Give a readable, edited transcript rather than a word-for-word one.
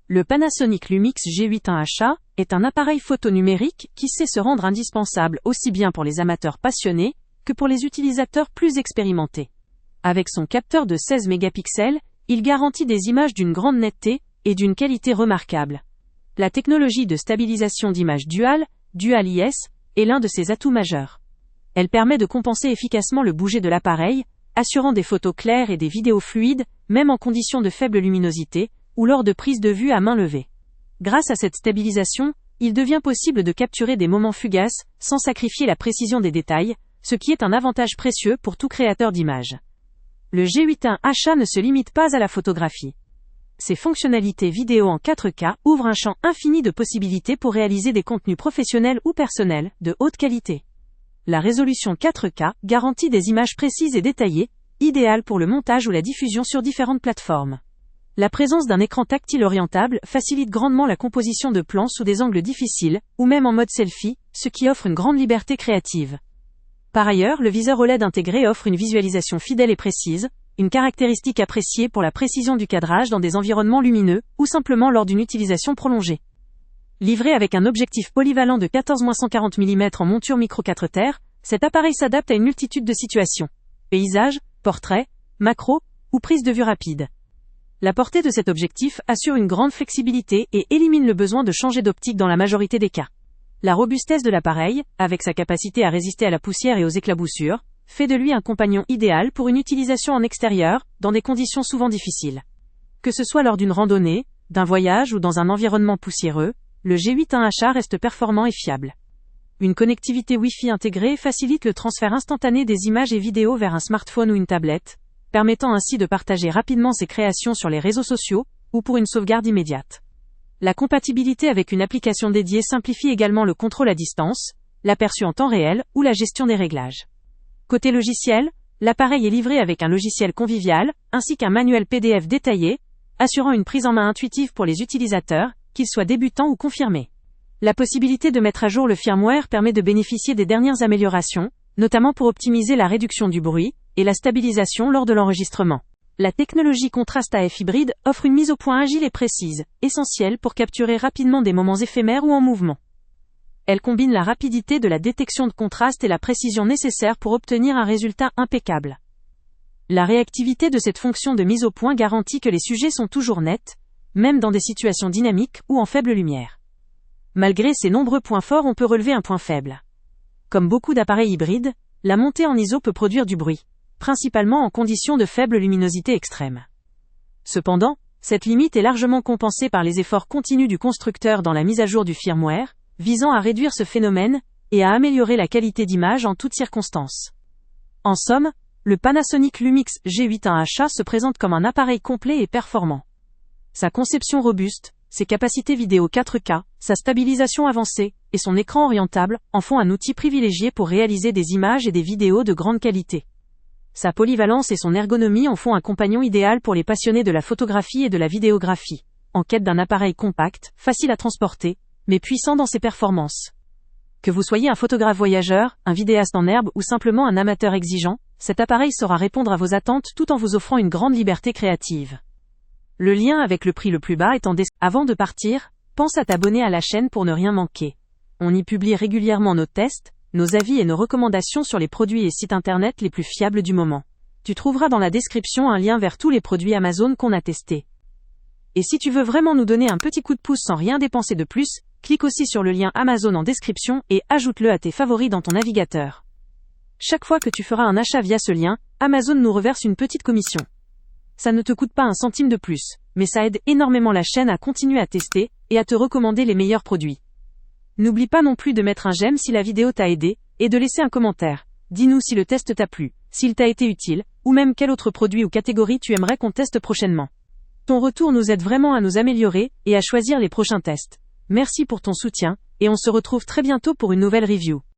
Le Panasonic Lumix G8.1 est un appareil photo numérique qui sait se rendre indispensable aussi bien pour les amateurs passionnés que pour les utilisateurs plus expérimentés. Avec son capteur de 16 mégapixels, il garantit des images d'une grande netteté et d'une qualité remarquable. La technologie de stabilisation d'image Dual IS, est l'un de ses atouts majeurs. Elle permet de compenser efficacement le bouger de l'appareil, assurant des photos claires et des vidéos fluides, même en conditions de faible luminosité, ou lors de prises de vue à main levée. Grâce à cette stabilisation, il devient possible de capturer des moments fugaces, sans sacrifier la précision des détails, ce qui est un avantage précieux pour tout créateur d'images. Le G8.1 ne se limite pas à la photographie. Ses fonctionnalités vidéo en 4K ouvrent un champ infini de possibilités pour réaliser des contenus professionnels ou personnels, de haute qualité. La résolution 4K garantit des images précises et détaillées, idéales pour le montage ou la diffusion sur différentes plateformes. La présence d'un écran tactile orientable facilite grandement la composition de plans sous des angles difficiles, ou même en mode selfie, ce qui offre une grande liberté créative. Par ailleurs, le viseur OLED intégré offre une visualisation fidèle et précise, une caractéristique appréciée pour la précision du cadrage dans des environnements lumineux, ou simplement lors d'une utilisation prolongée. Livré avec un objectif polyvalent de 14-140 mm en monture micro 4 terres, cet appareil s'adapte à une multitude de situations. Paysage, portrait, macro, ou prise de vue rapide. La portée de cet objectif assure une grande flexibilité et élimine le besoin de changer d'optique dans la majorité des cas. La robustesse de l'appareil, avec sa capacité à résister à la poussière et aux éclaboussures, fait de lui un compagnon idéal pour une utilisation en extérieur, dans des conditions souvent difficiles. Que ce soit lors d'une randonnée, d'un voyage ou dans un environnement poussiéreux, le G8.1 reste performant et fiable. Une connectivité Wi-Fi intégrée facilite le transfert instantané des images et vidéos vers un smartphone ou une tablette, permettant ainsi de partager rapidement ses créations sur les réseaux sociaux, ou pour une sauvegarde immédiate. La compatibilité avec une application dédiée simplifie également le contrôle à distance, l'aperçu en temps réel, ou la gestion des réglages. Côté logiciel, l'appareil est livré avec un logiciel convivial, ainsi qu'un manuel PDF détaillé, assurant une prise en main intuitive pour les utilisateurs, qu'ils soient débutants ou confirmés. La possibilité de mettre à jour le firmware permet de bénéficier des dernières améliorations, notamment pour optimiser la réduction du bruit, et la stabilisation lors de l'enregistrement. La technologie Contrast AF hybride offre une mise au point agile et précise, essentielle pour capturer rapidement des moments éphémères ou en mouvement. Elle combine la rapidité de la détection de contraste et la précision nécessaire pour obtenir un résultat impeccable. La réactivité de cette fonction de mise au point garantit que les sujets sont toujours nets, même dans des situations dynamiques ou en faible lumière. Malgré ces nombreux points forts, on peut relever un point faible. Comme beaucoup d'appareils hybrides, la montée en ISO peut produire du bruit, principalement en conditions de faible luminosité extrême. Cependant, cette limite est largement compensée par les efforts continus du constructeur dans la mise à jour du firmware, visant à réduire ce phénomène et à améliorer la qualité d'image en toutes circonstances. En somme, le Panasonic Lumix G8.1 se présente comme un appareil complet et performant. Sa conception robuste, ses capacités vidéo 4K, sa stabilisation avancée et son écran orientable en font un outil privilégié pour réaliser des images et des vidéos de grande qualité. Sa polyvalence et son ergonomie en font un compagnon idéal pour les passionnés de la photographie et de la vidéographie, en quête d'un appareil compact, facile à transporter, mais puissant dans ses performances. Que vous soyez un photographe voyageur, un vidéaste en herbe ou simplement un amateur exigeant, cet appareil saura répondre à vos attentes tout en vous offrant une grande liberté créative. Le lien avec le prix le plus bas est en description. Avant de partir, pense à t'abonner à la chaîne pour ne rien manquer. On y publie régulièrement nos tests, nos avis et nos recommandations sur les produits et sites internet les plus fiables du moment. Tu trouveras dans la description un lien vers tous les produits Amazon qu'on a testés. Et si tu veux vraiment nous donner un petit coup de pouce sans rien dépenser de plus, clique aussi sur le lien Amazon en description et ajoute-le à tes favoris dans ton navigateur. Chaque fois que tu feras un achat via ce lien, Amazon nous reverse une petite commission. Ça ne te coûte pas un centime de plus, mais ça aide énormément la chaîne à continuer à tester et à te recommander les meilleurs produits. N'oublie pas non plus de mettre un j'aime si la vidéo t'a aidé, et de laisser un commentaire. Dis-nous si le test t'a plu, s'il t'a été utile, ou même quel autre produit ou catégorie tu aimerais qu'on teste prochainement. Ton retour nous aide vraiment à nous améliorer et à choisir les prochains tests. Merci pour ton soutien, et on se retrouve très bientôt pour une nouvelle review.